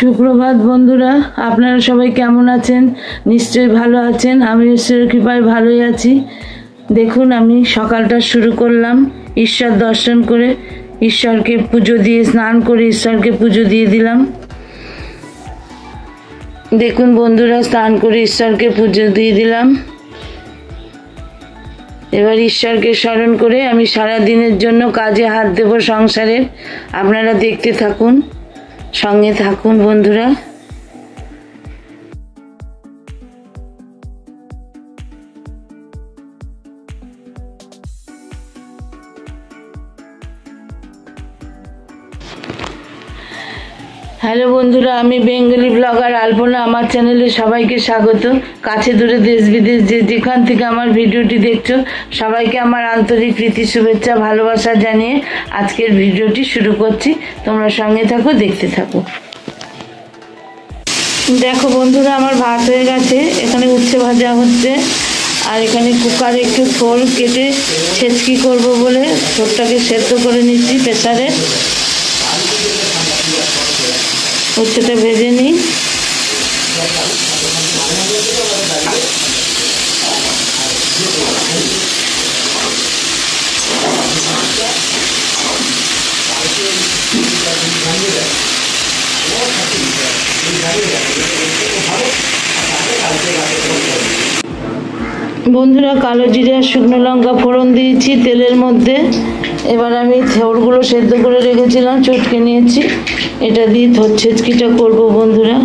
সুপ্রভাত বন্ধুরা, আপনারা সবাই কেমন আছেন? নিশ্চয়ই ভালো আছেন। আমি ঈশ্বরের কৃপায় ভালোই আছি। দেখুন, আমি সকালটা শুরু করলাম ঈশ্বর দর্শন করে, ঈশ্বরকে পুজো দিয়ে, স্নান করে ঈশ্বরকে পুজো দিয়ে দিলাম। দেখুন বন্ধুরা, স্নান করে ঈশ্বরকে পুজো দিয়ে দিলাম। এবার ঈশ্বরকে স্মরণ করে আমি সারা দিনের জন্য কাজে হাত দেব সংসারের। আপনারা দেখতে থাকুন, সঙ্গে থাকুন বন্ধুরা। হ্যালো বন্ধুরা, আমি বেঙ্গলি ব্লগার আলপনা। আমার চ্যানেলে সবাইকে স্বাগত। কাছে দূরে দেশ বিদেশ যেখান থেকে আমার ভিডিওটি দেখছো, সবাইকে আমার আন্তরিক প্রীতি, শুভেচ্ছা, ভালোবাসা জানিয়ে আজকের ভিডিওটি শুরু করছি। তোমরা সঙ্গে থাকো, দেখতে থাকো। দেখো বন্ধুরা, আমার ভাত হয়ে গেছে। এখানে উচ্ছে ভাজা হচ্ছে, আর এখানে কুকারে একটু থোড় কেটে ছেঁচকি করব বলে থোড়টাকে সেদ্ধ করে নিচ্ছি প্রেসারে। উচ্ছেটা ভেজে নিই। বন্ধুরা, কালো জিরে আর শুকনো লঙ্কা ফোড়ন দিয়েছি তেলের মধ্যে। এবার আমি থোড়গুলো সেদ্ধ করে রেখেছিলাম, চটকে নিয়েছি। এটা দিয়ে থোড় ছেঁচকিটা করবো বন্ধুরা।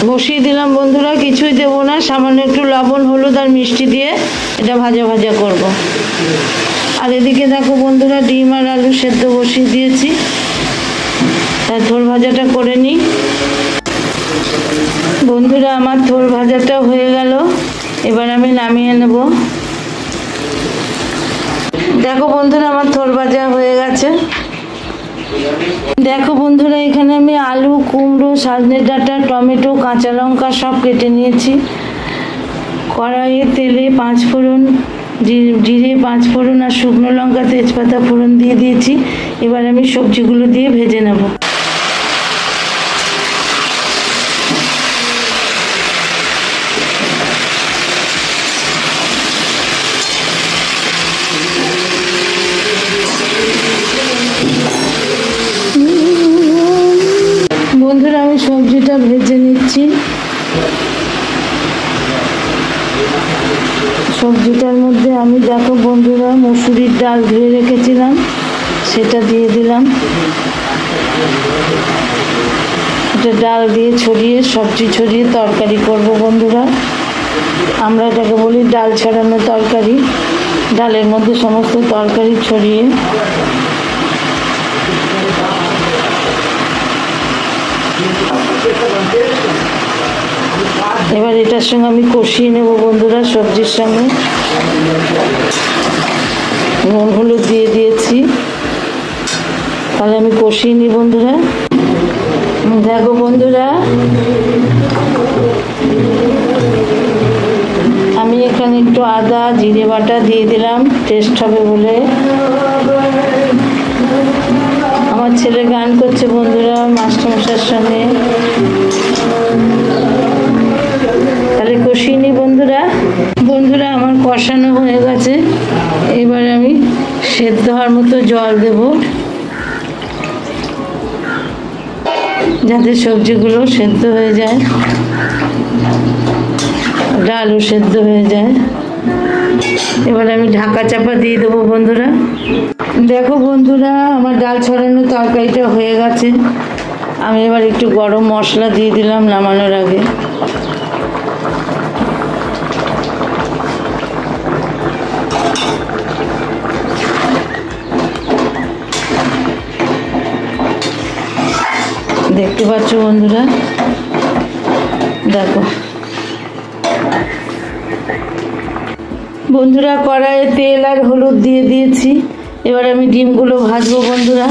বসিয়ে দিলাম বন্ধুরা, কিছুই দেবো না, সামান্য একটু লবণ, হলুদ আর মিষ্টি দিয়ে এটা ভাজা ভাজা করব। আর এদিকে দেখো বন্ধুরা, ডিম আর আলু সেদ্ধ বসিয়ে দিয়েছি। তাই থোড় ভাজাটা করে নিই বন্ধুরা। আমার থোড় ভাজাটা হয়ে গেল, এবার আমি নামিয়ে নেব। দেখো বন্ধুরা, আমার থোড় ভাজা হয়ে গেছে। দেখো বন্ধুরা, এখানে আমি আলু, কুমড়ো, সজনে ডাঁটা, টমেটো, কাঁচা লঙ্কা সব কেটে নিয়েছি। কড়াইয়ে তেলে পাঁচফোড়ন, জিরে, পাঁচফোড়ন আর শুকনো লঙ্কা, তেজপাতা ফোড়ন দিয়ে দিয়েছি। এবার আমি সবজিগুলো দিয়ে ভেজে নেব। বন্ধুরা, আমি সবজিটা ভেজে নিচ্ছি। সবজিটার মধ্যে আমি দেখো বন্ধুরা, মসুরির ডাল ধুয়ে রেখেছিলাম, সেটা দিয়ে দিলাম। এটা ডাল দিয়ে ছড়িয়ে, সবজি ছড়িয়ে তরকারি করব বন্ধুরা। আমরা এটাকে বলি ডাল ছড়ানো তরকারি। ডালের মধ্যে সমস্ত তরকারি ছড়িয়ে এবার এটার সঙ্গে আমি কষিয়ে নেব বন্ধুরা। সবজির সঙ্গে নুন হলুদ দিয়ে দিয়েছি, তাহলে আমি কষিয়ে নিই বন্ধুরা। দেখো বন্ধুরা, আমি এখানে একটু আদা জিরে বাটা দিয়ে দিলাম, টেস্ট হবে বলে। আমার ছেলে গান করছে বন্ধুরা মাস্টারমশাইয়ের সঙ্গে। তাহলে কষিয়ে নিই বন্ধুরা। বন্ধুরা, আমার কষানো হয়ে গেছে। এবারে আমি সেদ্ধ হওয়ার মতো জল দেব, যাতে সবজিগুলো সেদ্ধ হয়ে যায়, ডালও সেদ্ধ হয়ে যায়। এবার আমি ঢাকা চাপা দিয়ে দেবো বন্ধুরা। দেখো বন্ধুরা, আমার ডাল ছড়ানো তরকারিটা হয়ে গেছে। আমি এবার একটু গরম মশলা দিয়ে দিলাম নামানোর আগে। দেখতে পাচ্ছ বন্ধুরা, দেখো বন্ধুরা, কড়াইয়ে তেল আর হলুদ দিয়ে দিয়েছি। এবার আমি ডিমগুলো ভাজবো বন্ধুরা।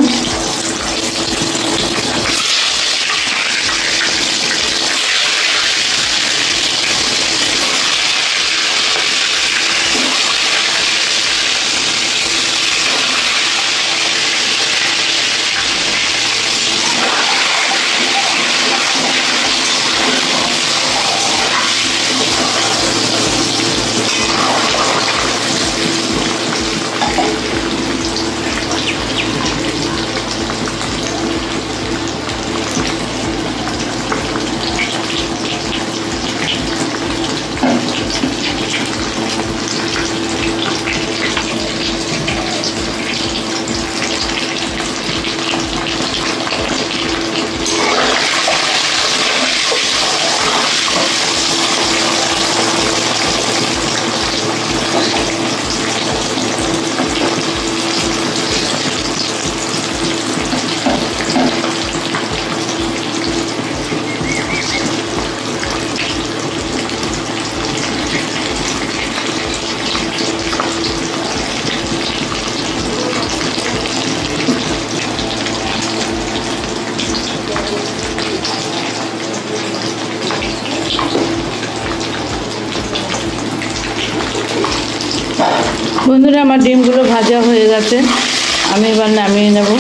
বন্ধুরা আমার ডিমগুলো ভাজা হয়ে গেছে, আমি এবার নামিয়ে নেব।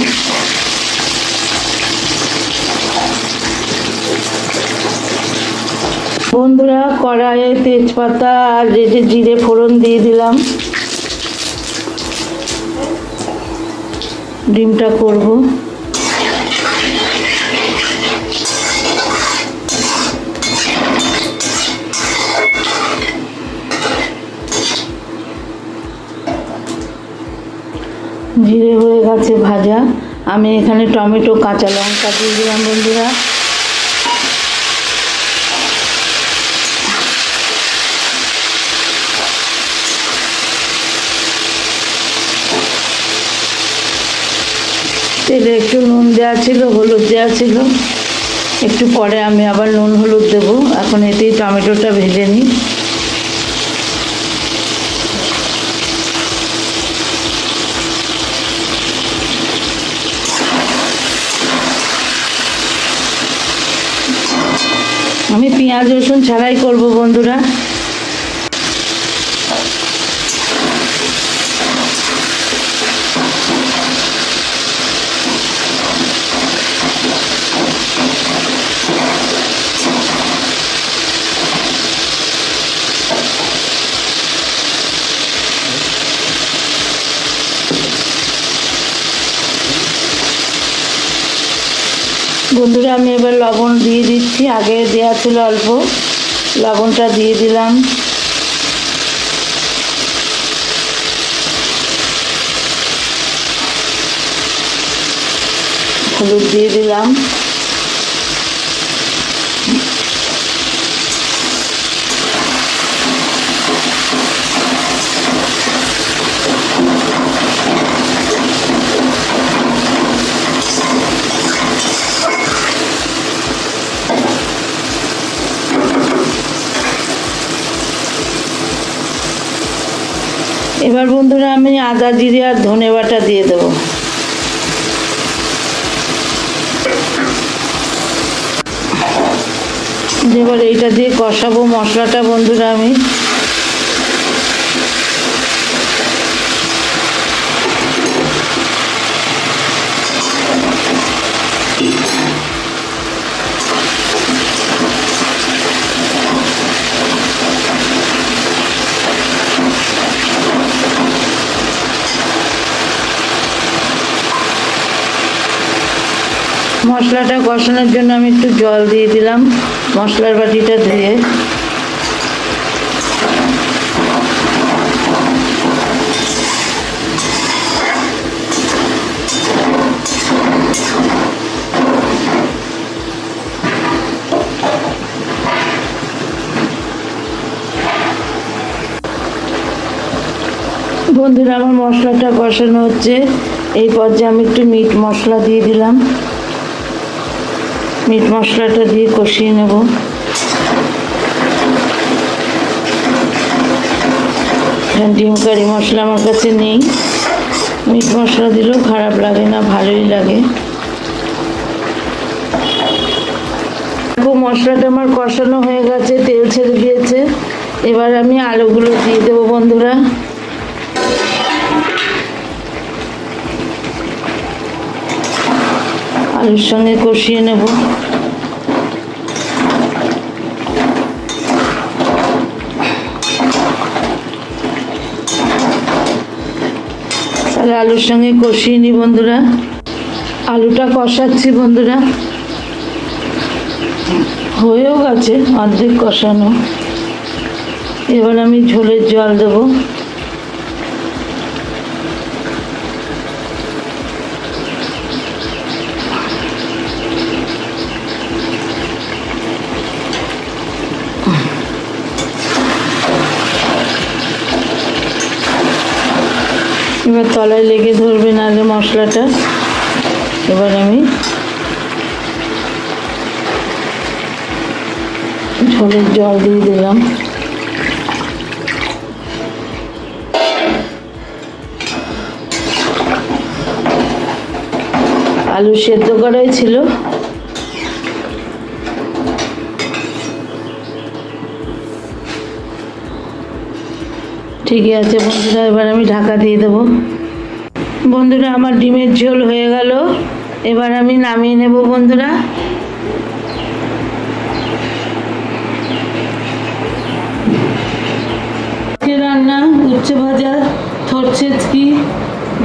বন্ধুরা কড়াইয়ে তেজপাতা আর জিরে ফোড়ন দিয়ে দিলাম। ডিমটা করব। জিরে হয়ে গেছে ভাজা, আমি এখানে টমেটো কাঁচা লঙ্কা দিয়ে দিলাম। বন্ধুরা তেলে একটু নুন দেওয়া ছিল, হলুদ দেওয়া ছিল, একটু পরে আমি আবার নুন হলুদ দেবো। এখন এতেই টমেটোটা ভেজে নিই। আমি পেঁয়াজ রসুন ছাড়াই করব বন্ধুরা। বন্ধুরা আমি এবার লবণ দিয়ে দিচ্ছি, আগে দেওয়া ছিল অল্প, লবণটা দিয়ে দিলাম। হলুদ দিয়ে দিলাম। এবার বন্ধুরা আমি আদা জিরে আর ধনে বাটা দিয়ে দেব। এবার এইটা দিয়ে কষাবো মশলাটা বন্ধুরা। আমি মশলাটা কষানোর জন্য আমি একটু জল দিয়ে দিলাম মশলার বাটিটা ধুয়ে। বন্ধুরা আমার মশলাটা কষানো হচ্ছে, এই পর্যায়ে আমি একটু মিট মশলা দিয়ে দিলাম। মিট মশলাটা দিয়ে কষিয়ে নেব। ডিম কারি মশলা আমার কাছে নেই, মিট মশলা দিলেও খারাপ লাগে না, ভালোই লাগে। মশলাটা আমার কষানো হয়ে গেছে, তেল ছেড়ে দিয়েছে। এবার আমি আলুগুলো দিয়ে দেবো বন্ধুরা। আলুর সঙ্গে কষিয়ে নেব। তাহলে আলুর সঙ্গে কষিয়ে নিই বন্ধুরা। আলুটা কষাচ্ছি বন্ধুরা, হয়েও গেছে অর্ধেক কষানো। এবার আমি ঝোলের জল দেবো। এবার তলায় লেগে ধরবে নাহলে মশলাটা। এবার আমি ঝোলের জল দিয়ে দিলাম। আলু সেদ্ধ করাই ছিল। ঠিকই আছে বন্ধুরা, এবার আমি ঢাকা দিয়ে দেবো। বন্ধুরা আমার ডিমের ঝোল হয়ে গেল, এবার আমি নামিয়ে নেব বন্ধুরা। রান্না উচ্ছে ভাজা, থোড় ছেচকি,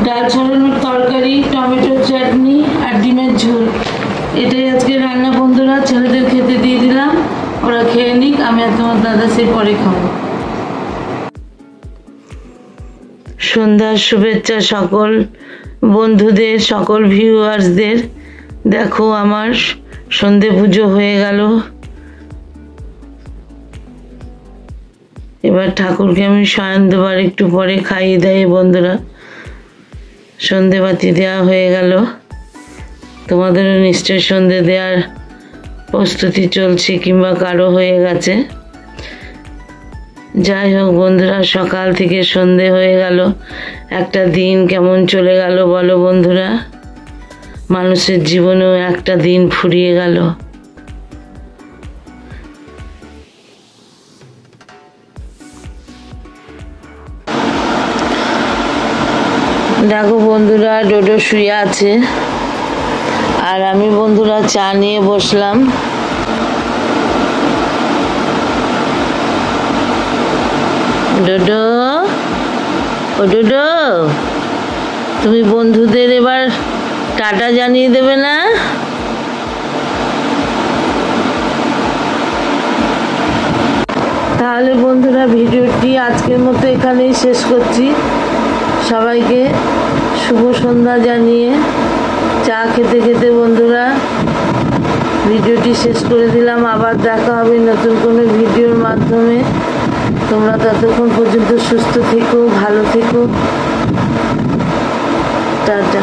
ডাল ছড়ানোর তরকারি, টমেটোর চাটনি আর ডিমের ঝোল, এটাই আজকে রান্না বন্ধুরা। ছেলেদের খেতে দিয়ে দিলাম, ওরা খেয়ে নিক, আমি আর তোমার দাদা সে পরে খাবো। সন্ধ্যার শুভেচ্ছা সকল বন্ধুদের, সকল ভিউয়ার্সদের। দেখো আমার সন্ধে পুজো হয়ে গেল, এবার ঠাকুরকে আমি শয়ন দেবার একটু পরে খাইয়ে দেয় বন্ধুরা। সন্ধে বাতি দেওয়া হয়ে গেল, তোমাদেরও নিশ্চয় সন্ধে দেওয়ার প্রস্তুতি চলছে কিংবা কারো হয়ে গেছে। যাই হোক বন্ধুরা, সকাল থেকে সন্ধে হয়ে গেল, একটা দিন কেমন চলে গেল বলো বন্ধুরা। মানুষের জীবনেও একটা দিন ফুরিয়ে গেল। দেখো বন্ধুরা, ডোডো শুয়ে আছে আর আমি বন্ধুরা চা নিয়ে বসলাম। ডোডো, ও ডোডো, তুমি বন্ধুদের এবার টাটা জানিয়ে দেবে না? তাহলে বন্ধুরা ভিডিওটি আজকের মতো এখানেই শেষ করছি। সবাইকে শুভ সন্ধ্যা জানিয়ে চা খেতে খেতে বন্ধুরা ভিডিওটি শেষ করে দিলাম। আবার দেখা হবে নতুন কোনো ভিডিওর মাধ্যমে। তোমরা ততক্ষণ পর্যন্ত সুস্থ থেকো, ভালো থেকো, টাটা।